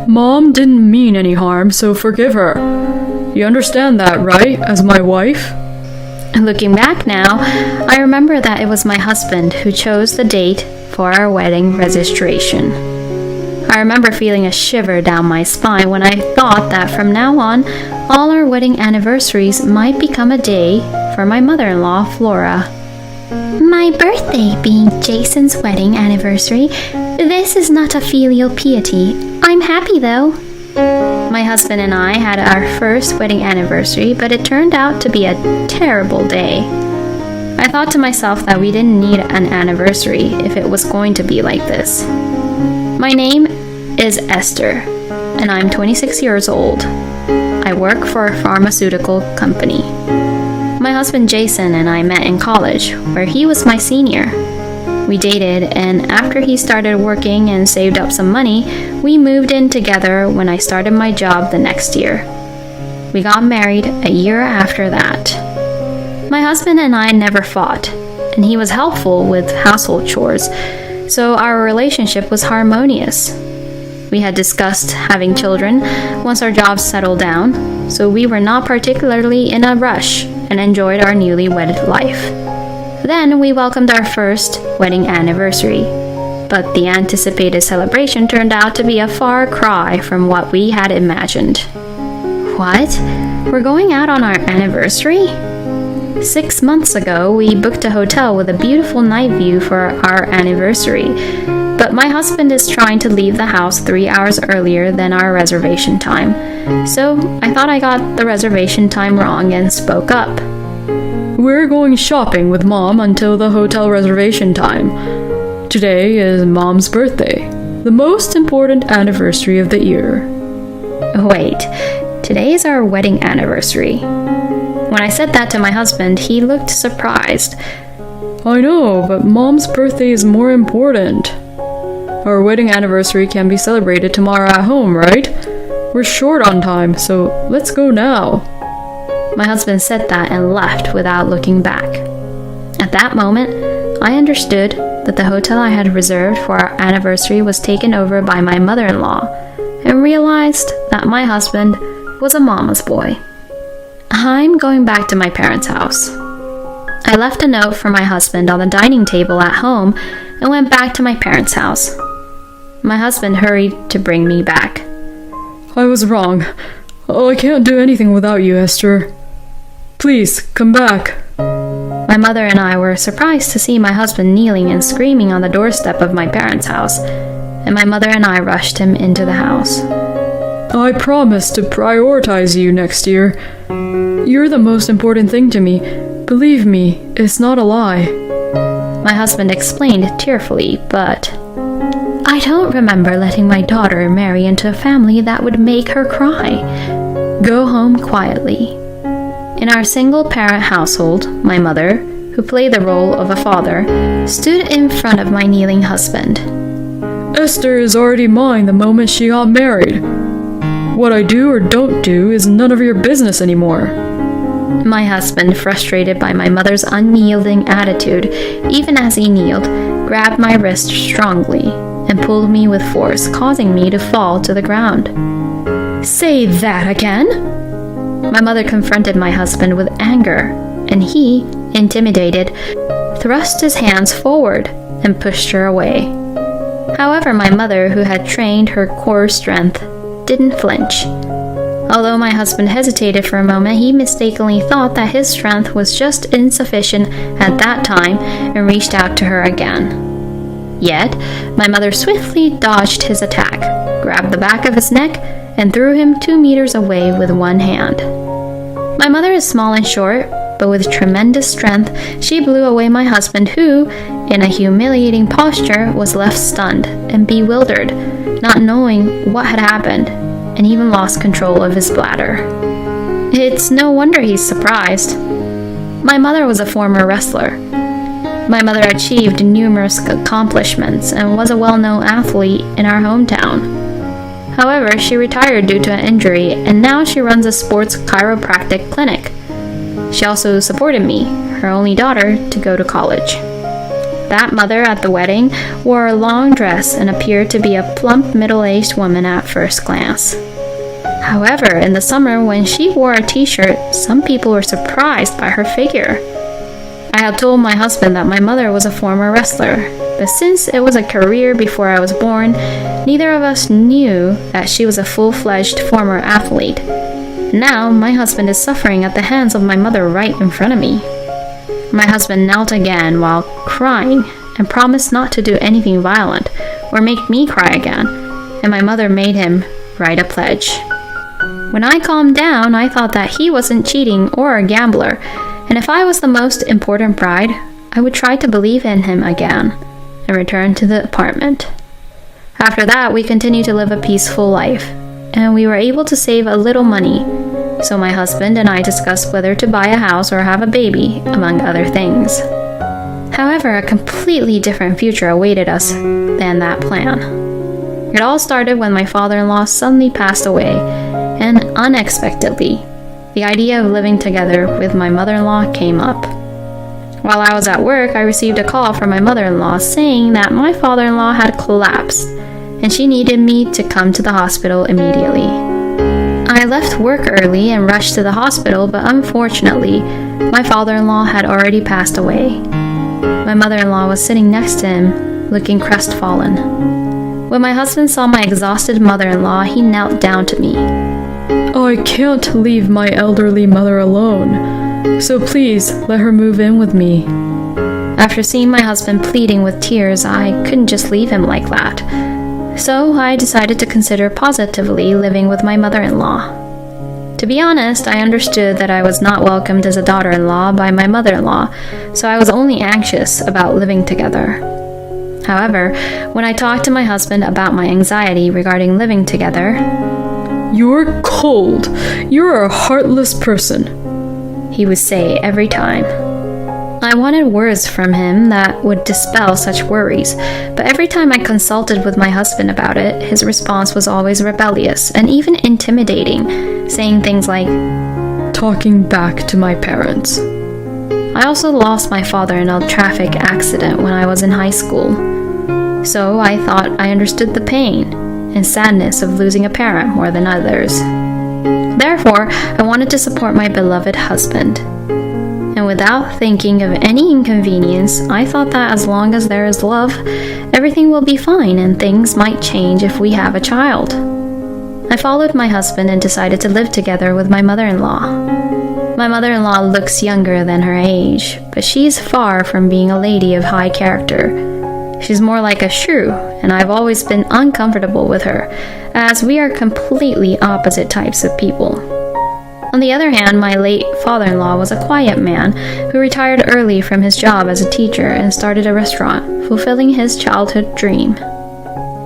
Mom didn't mean any harm, so forgive her. You understand that, right, as my wife? Looking back now, I remember that it was my husband who chose the date for our wedding registration. I remember feeling a shiver down my spine when I thought that from now on, all our wedding anniversaries might become a day for my mother-in-law, Flora. My birthday being Jason's wedding anniversary, this is not a filial piety. I'm happy though. My husband and I had our first wedding anniversary, but it turned out to be a terrible day. I thought to myself that we didn't need an anniversary if it was going to be like this. My name is Esther, and I'm 26 years old. I work for a pharmaceutical company. My husband Jason and I met in college, where he was my senior. We dated, and after he started working and saved up some money, we moved in together when I started my job the next year. We got married a year after that. My husband and I never fought, and he was helpful with household chores, so our relationship was harmonious. We had discussed having children once our jobs settled down, so we were not particularly in a rush and enjoyed our newly wedded life. Then we welcomed our first wedding anniversary, but the anticipated celebration turned out to be a far cry from what we had imagined. What? We're going out on our anniversary? 6 months ago, we booked a hotel with a beautiful night view for our anniversary, but my husband is trying to leave the house 3 hours earlier than our reservation time, so I thought I got the reservation time wrong and spoke up. We're going shopping with Mom until the hotel reservation time. Today is Mom's birthday, the most important anniversary of the year. Wait, today is our wedding anniversary. When I said that to my husband, he looked surprised. I know, but Mom's birthday is more important. Our wedding anniversary can be celebrated tomorrow at home, right? We're short on time, so let's go now. My husband said that and left without looking back. At that moment, I understood that the hotel I had reserved for our anniversary was taken over by my mother-in-law, and realized that my husband was a mama's boy. I'm going back to my parents' house. I left a note for my husband on the dining table at home and went back to my parents' house. My husband hurried to bring me back. I was wrong. I can't do anything without you, Esther. Please, come back. My mother and I were surprised to see my husband kneeling and screaming on the doorstep of my parents' house, and my mother and I rushed him into the house. I promise to prioritize you next year. You're the most important thing to me. Believe me, it's not a lie. My husband explained tearfully, but I don't remember letting my daughter marry into a family that would make her cry. Go home quietly. In our single-parent household, my mother, who played the role of a father, stood in front of my kneeling husband. Esther is already mine the moment she got married. What I do or don't do is none of your business anymore. My husband, frustrated by my mother's unyielding attitude, even as he kneeled, grabbed my wrist strongly and pulled me with force, causing me to fall to the ground. Say that again? My mother confronted my husband with anger, and he, intimidated, thrust his hands forward and pushed her away. However, my mother, who had trained her core strength, didn't flinch. Although my husband hesitated for a moment, he mistakenly thought that his strength was just insufficient at that time and reached out to her again. Yet, my mother swiftly dodged his attack, grabbed the back of his neck, and threw him 2 meters away with one hand. My mother is small and short, but with tremendous strength, she blew away my husband who, in a humiliating posture, was left stunned and bewildered, not knowing what had happened, and even lost control of his bladder. It's no wonder he's surprised. My mother was a former wrestler. My mother achieved numerous accomplishments and was a well-known athlete in our hometown. However, she retired due to an injury, and now she runs a sports chiropractic clinic. She also supported me, her only daughter, to go to college. That mother at the wedding wore a long dress and appeared to be a plump, middle-aged woman at first glance. However, in the summer when she wore a t-shirt, some people were surprised by her figure. I had told my husband that my mother was a former wrestler, but since it was a career before I was born, neither of us knew that she was a full-fledged former athlete. Now, my husband is suffering at the hands of my mother right in front of me. My husband knelt again while crying and promised not to do anything violent or make me cry again, and my mother made him write a pledge. When I calmed down, I thought that he wasn't cheating or a gambler, and if I was the most important bride, I would try to believe in him again and return to the apartment. After that, we continued to live a peaceful life, and we were able to save a little money, so my husband and I discussed whether to buy a house or have a baby, among other things. However, a completely different future awaited us than that plan. It all started when my father-in-law suddenly passed away, and unexpectedly, the idea of living together with my mother-in-law came up. While I was at work, I received a call from my mother-in-law saying that my father-in-law had collapsed, and she needed me to come to the hospital immediately. I left work early and rushed to the hospital, but unfortunately, my father-in-law had already passed away. My mother-in-law was sitting next to him, looking crestfallen. When my husband saw my exhausted mother-in-law, he knelt down to me. I can't leave my elderly mother alone, so please let her move in with me. After seeing my husband pleading with tears, I couldn't just leave him like that. So I decided to consider positively living with my mother-in-law. To be honest, I understood that I was not welcomed as a daughter-in-law by my mother-in-law, so I was only anxious about living together. However, when I talked to my husband about my anxiety regarding living together, "You're cold. You're a heartless person," he would say every time. I wanted words from him that would dispel such worries, but every time I consulted with my husband about it, his response was always rebellious and even intimidating, saying things like, "Talking back to my parents." I also lost my father in a traffic accident when I was in high school, so I thought I understood the pain and sadness of losing a parent more than others. Therefore, I wanted to support my beloved husband. And without thinking of any inconvenience, I thought that as long as there is love, everything will be fine and things might change if we have a child. I followed my husband and decided to live together with my mother-in-law. My mother-in-law looks younger than her age, but she's far from being a lady of high character. She's more like a shrew, and I've always been uncomfortable with her, as we are completely opposite types of people. On the other hand, my late father-in-law was a quiet man who retired early from his job as a teacher and started a restaurant, fulfilling his childhood dream.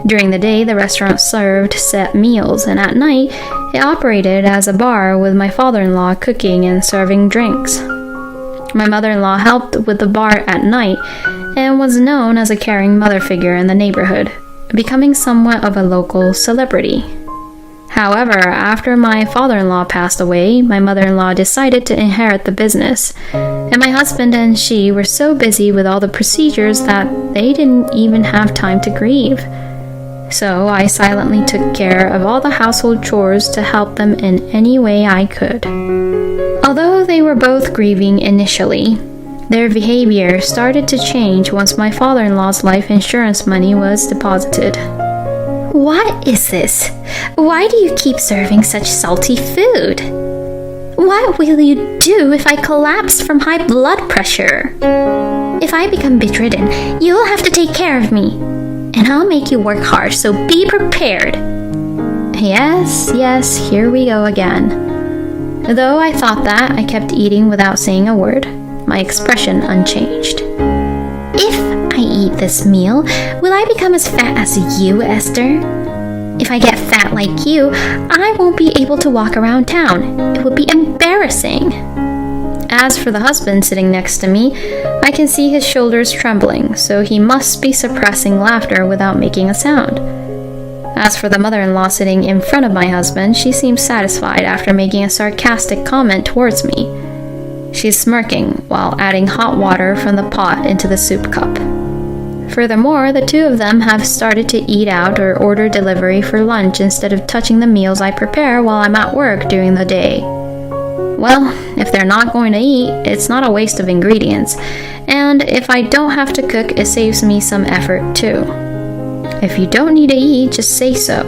During the day, the restaurant served set meals, and at night, it operated as a bar with my father-in-law cooking and serving drinks. My mother-in-law helped with the bar at night and was known as a caring mother figure in the neighborhood, becoming somewhat of a local celebrity. However, after my father-in-law passed away, my mother-in-law decided to inherit the business, and my husband and she were so busy with all the procedures that they didn't even have time to grieve. So I silently took care of all the household chores to help them in any way I could. Although they were both grieving initially, their behavior started to change once my father-in-law's life insurance money was deposited. What is this? Why do you keep serving such salty food? What will you do if I collapse from high blood pressure? If I become bedridden, you'll have to take care of me. And I'll make you work hard, so be prepared. Yes, here we go again. Though I thought that, I kept eating without saying a word, my expression unchanged. If I eat this meal, will I become as fat as you, Esther? If I get fat like you, I won't be able to walk around town. It would be embarrassing. As for the husband sitting next to me, I can see his shoulders trembling, so he must be suppressing laughter without making a sound. As for the mother-in-law sitting in front of my husband, she seems satisfied after making a sarcastic comment towards me. She's smirking while adding hot water from the pot into the soup cup. Furthermore, the two of them have started to eat out or order delivery for lunch instead of touching the meals I prepare while I'm at work during the day. Well, if they're not going to eat, it's not a waste of ingredients, and if I don't have to cook, it saves me some effort too. If you don't need to eat, just say so.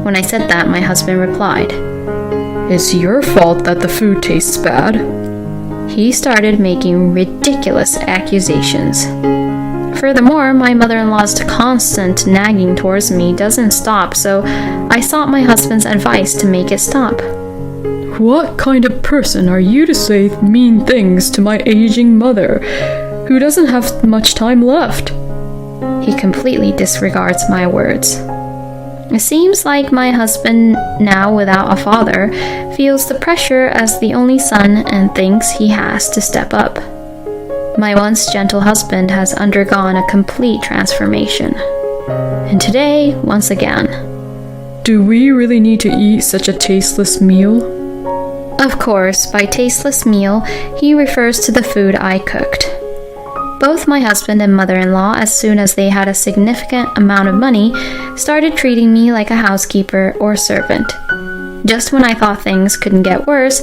When I said that, my husband replied, It's your fault that the food tastes bad. He started making ridiculous accusations. Furthermore, my mother-in-law's constant nagging towards me doesn't stop, so I sought my husband's advice to make it stop. What kind of person are you to say mean things to my aging mother, who doesn't have much time left? He completely disregards my words. It seems like my husband, now without a father, feels the pressure as the only son and thinks he has to step up. My once gentle husband has undergone a complete transformation. And today, once again. Do we really need to eat such a tasteless meal? Of course, by tasteless meal, he refers to the food I cooked. Both my husband and mother-in-law, as soon as they had a significant amount of money, started treating me like a housekeeper or servant. Just when I thought things couldn't get worse,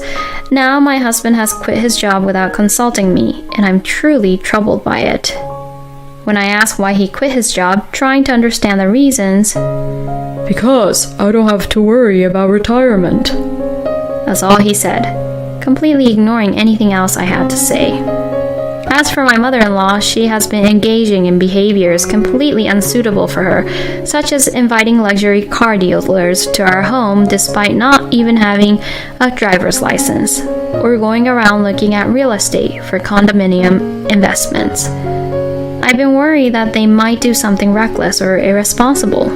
now my husband has quit his job without consulting me, and I'm truly troubled by it. When I ask why he quit his job, trying to understand the reasons, Because I don't have to worry about retirement. That's all he said, completely ignoring anything else I had to say. As for my mother-in-law, she has been engaging in behaviors completely unsuitable for her, such as inviting luxury car dealers to our home despite not even having a driver's license, or going around looking at real estate for condominium investments. I've been worried that they might do something reckless or irresponsible,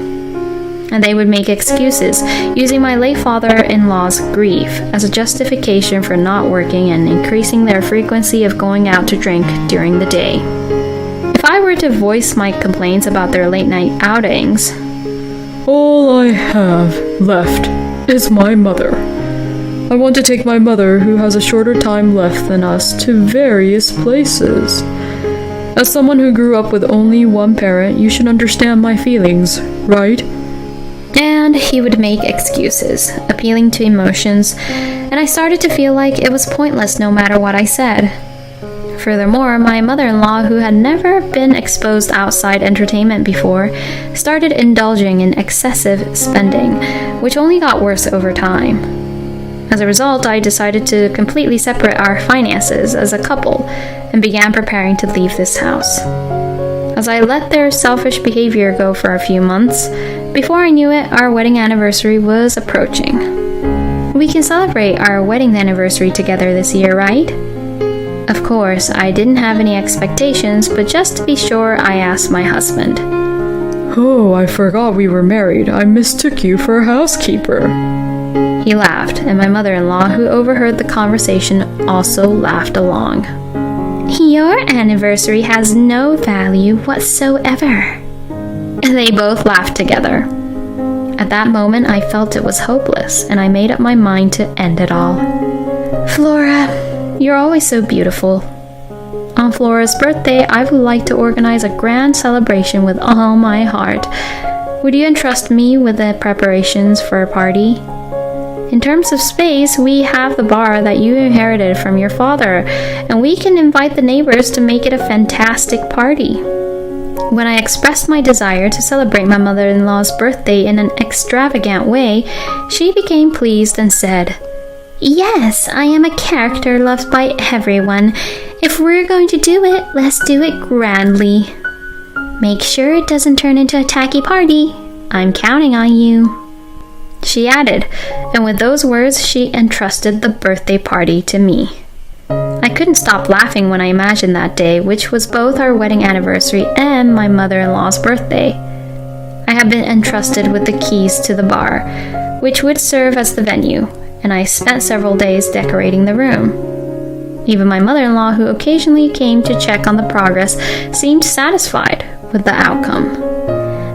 and they would make excuses, using my late father-in-law's grief as a justification for not working and increasing their frequency of going out to drink during the day. If I were to voice my complaints about their late-night outings, All I have left is my mother. I want to take my mother, who has a shorter time left than us, to various places. As someone who grew up with only one parent, you should understand my feelings, right? and he would make excuses, appealing to emotions, and I started to feel like it was pointless no matter what I said. Furthermore, my mother-in-law, who had never been exposed to outside entertainment before, started indulging in excessive spending, which only got worse over time. As a result, I decided to completely separate our finances as a couple and began preparing to leave this house. As I let their selfish behavior go for a few months, before I knew it, our wedding anniversary was approaching. We can celebrate our wedding anniversary together this year, right? Of course, I didn't have any expectations, but just to be sure, I asked my husband. Oh, I forgot we were married. I mistook you for a housekeeper. He laughed, and my mother-in-law, who overheard the conversation, also laughed along. Your anniversary has no value whatsoever. They both laughed together. At that moment, I felt it was hopeless, and I made up my mind to end it all. Flora, you're always so beautiful. On Flora's birthday, I would like to organize a grand celebration with all my heart. Would you entrust me with the preparations for a party? In terms of space, we have the bar that you inherited from your father, and we can invite the neighbors to make it a fantastic party. When I expressed my desire to celebrate my mother-in-law's birthday in an extravagant way, she became pleased and said, Yes, I am a character loved by everyone. If we're going to do it, let's do it grandly. Make sure it doesn't turn into a tacky party. I'm counting on you. She added, and with those words she entrusted the birthday party to me. I couldn't stop laughing when I imagined that day, which was both our wedding anniversary and my mother-in-law's birthday. I had been entrusted with the keys to the bar, which would serve as the venue, and I spent several days decorating the room. Even my mother-in-law, who occasionally came to check on the progress, seemed satisfied with the outcome.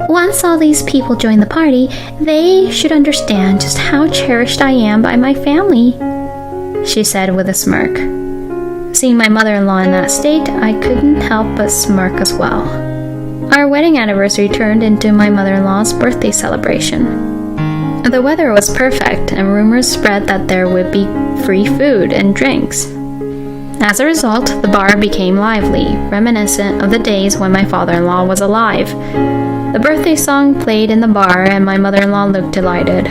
Once all these people join the party, they should understand just how cherished I am by my family, she said with a smirk. Seeing my mother-in-law in that state, I couldn't help but smirk as well. Our wedding anniversary turned into my mother-in-law's birthday celebration. The weather was perfect, and rumors spread that there would be free food and drinks. As a result, the bar became lively, reminiscent of the days when my father-in-law was alive. The birthday song played in the bar, and my mother-in-law looked delighted.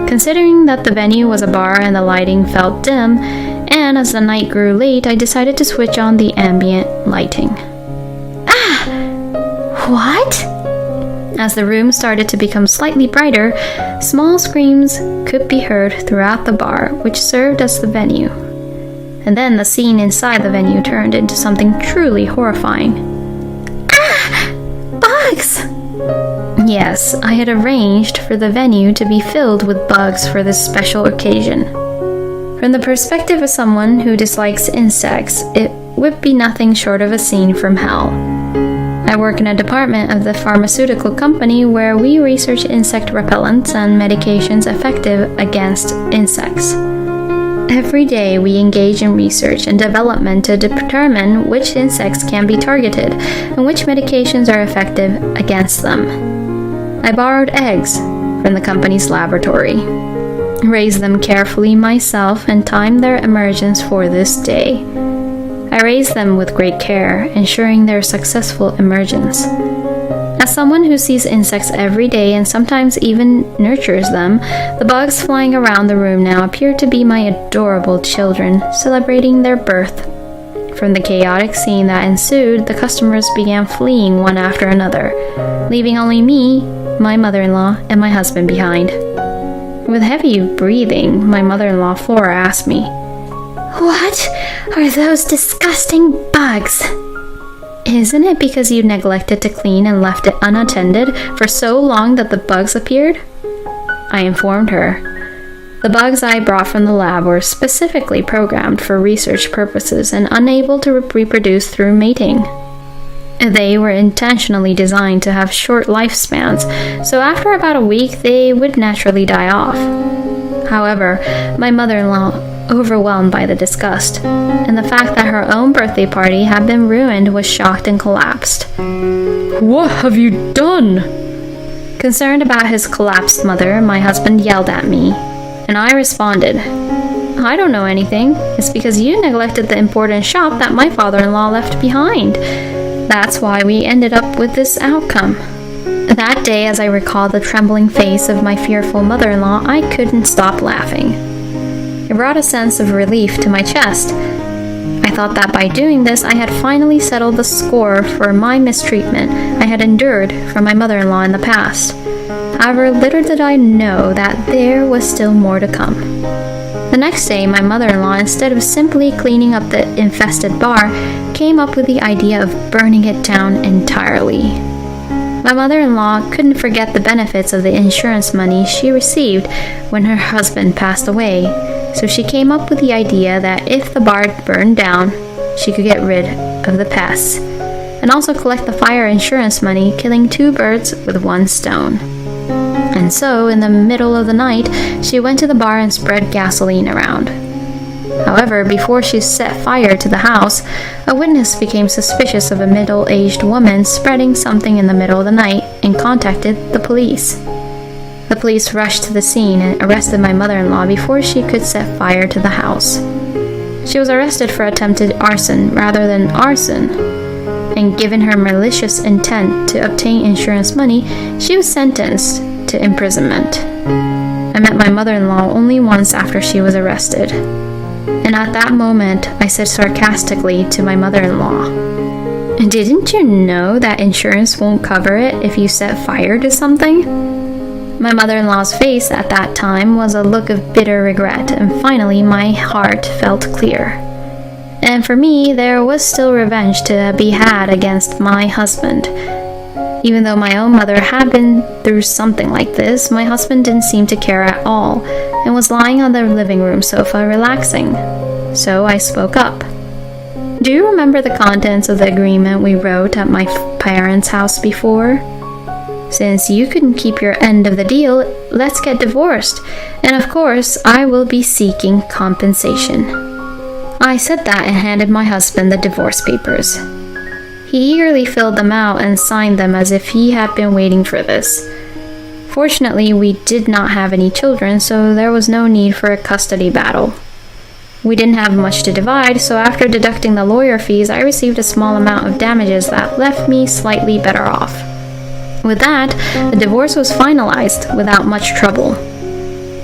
Considering that the venue was a bar and the lighting felt dim, and as the night grew late, I decided to switch on the ambient lighting. What? As the room started to become slightly brighter, small screams could be heard throughout the bar, which served as the venue. And then the scene inside the venue turned into something truly horrifying. Bugs! Yes, I had arranged for the venue to be filled with bugs for this special occasion. From the perspective of someone who dislikes insects, it would be nothing short of a scene from hell. I work in a department of the pharmaceutical company where we research insect repellents and medications effective against insects. Every day we engage in research and development to determine which insects can be targeted and which medications are effective against them. I borrowed eggs from the company's laboratory, raised them carefully myself, and timed their emergence for this day. I raised them with great care, ensuring their successful emergence. As someone who sees insects every day and sometimes even nurtures them, the bugs flying around the room now appeared to be my adorable children, celebrating their birth. From the chaotic scene that ensued, the customers began fleeing one after another, leaving only me, my mother-in-law, and my husband behind. With heavy breathing, my mother-in-law Flora asked me, What are those disgusting bugs? Isn't it because you neglected to clean and left it unattended for so long that the bugs appeared? I informed her. The bugs I brought from the lab were specifically programmed for research purposes and unable to reproduce through mating. They were intentionally designed to have short lifespans, so after about a week they would naturally die off. However, my mother-in-law, overwhelmed by the disgust and the fact that her own birthday party had been ruined, was shocked and collapsed. What have you done? Concerned about his collapsed mother, my husband yelled at me, and I responded, I don't know anything. It's because you neglected the important shop that my father-in-law left behind. That's why we ended up with this outcome. That day, as I recalled the trembling face of my fearful mother-in-law, I couldn't stop laughing. It brought a sense of relief to my chest. I thought that by doing this, I had finally settled the score for my mistreatment I had endured from my mother-in-law in the past. However, little did I know that there was still more to come. The next day, my mother-in-law, instead of simply cleaning up the infested bar, came up with the idea of burning it down entirely. My mother-in-law couldn't forget the benefits of the insurance money she received when her husband passed away, so she came up with the idea that if the bar burned down, she could get rid of the pests, and also collect the fire insurance money, killing 2 birds with 1 stone. And so, in the middle of the night, she went to the bar and spread gasoline around. However, before she set fire to the house, a witness became suspicious of a middle-aged woman spreading something in the middle of the night and contacted the police. The police rushed to the scene and arrested my mother-in-law before she could set fire to the house. She was arrested for attempted arson rather than arson, and given her malicious intent to obtain insurance money, she was sentenced to imprisonment. I met my mother-in-law only once after she was arrested, and at that moment I said sarcastically to my mother-in-law, "Didn't you know that insurance won't cover it if you set fire to something?" My mother-in-law's face at that time was a look of bitter regret, and finally my heart felt clear. And for me, there was still revenge to be had against my husband. Even though my own mother had been through something like this, my husband didn't seem to care at all, and was lying on the living room sofa relaxing. So I spoke up. "Do you remember the contents of the agreement we wrote at my parents' house before? Since you couldn't keep your end of the deal, let's get divorced, and of course, I will be seeking compensation." I said that and handed my husband the divorce papers. He eagerly filled them out and signed them as if he had been waiting for this. Fortunately, we did not have any children, so there was no need for a custody battle. We didn't have much to divide, so after deducting the lawyer fees, I received a small amount of damages that left me slightly better off. With that, the divorce was finalized without much trouble.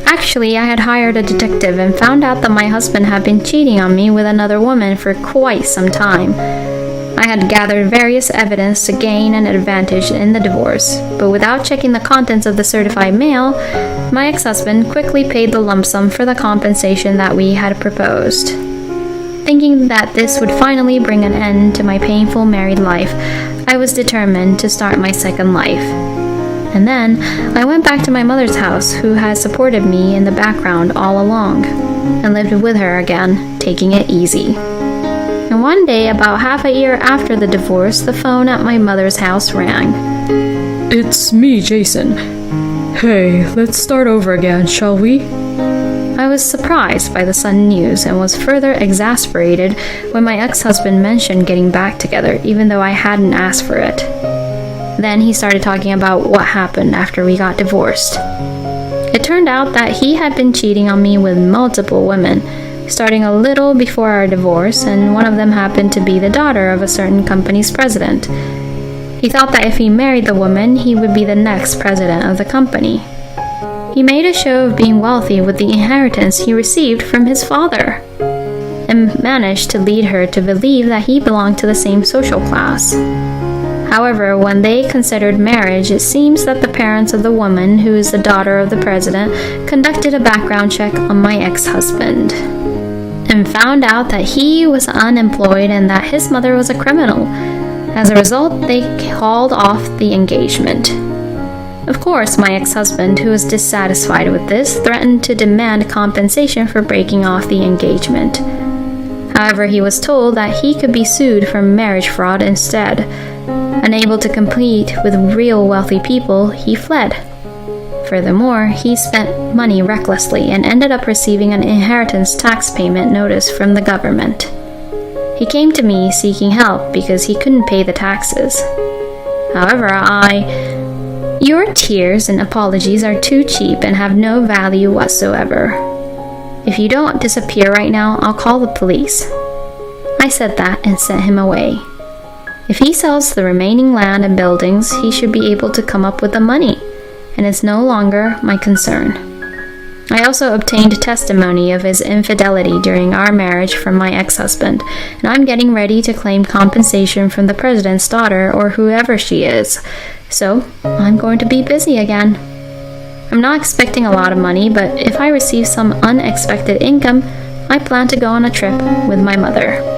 Actually, I had hired a detective and found out that my husband had been cheating on me with another woman for quite some time. I had gathered various evidence to gain an advantage in the divorce, but without checking the contents of the certified mail, my ex-husband quickly paid the lump sum for the compensation that we had proposed. Thinking that this would finally bring an end to my painful married life, I was determined to start my second life. And then, I went back to my mother's house, who had supported me in the background all along, and lived with her again, taking it easy. And one day, about half a year after the divorce, the phone at my mother's house rang. It's me, Jason. Hey, let's start over again, shall we? I was surprised by the sudden news and was further exasperated when my ex-husband mentioned getting back together, even though I hadn't asked for it. Then he started talking about what happened after we got divorced. It turned out that he had been cheating on me with multiple women, starting a little before our divorce, and one of them happened to be the daughter of a certain company's president. He thought that if he married the woman, he would be the next president of the company. He made a show of being wealthy with the inheritance he received from his father, and managed to lead her to believe that he belonged to the same social class. However, when they considered marriage, it seems that the parents of the woman, who is the daughter of the president, conducted a background check on my ex-husband and found out that he was unemployed and that his mother was a criminal. As a result, they called off the engagement. Of course, my ex-husband, who was dissatisfied with this, threatened to demand compensation for breaking off the engagement. However, he was told that he could be sued for marriage fraud instead. Unable to compete with real wealthy people, he fled. Furthermore, he spent money recklessly and ended up receiving an inheritance tax payment notice from the government. He came to me seeking help because he couldn't pay the taxes. However, Your tears and apologies are too cheap and have no value whatsoever. If you don't disappear right now, I'll call the police. I said that and sent him away. If he sells the remaining land and buildings, he should be able to come up with the money, and it's no longer my concern. I also obtained testimony of his infidelity during our marriage from my ex-husband, and I'm getting ready to claim compensation from the president's daughter or whoever she is. So, I'm going to be busy again. I'm not expecting a lot of money, but if I receive some unexpected income, I plan to go on a trip with my mother.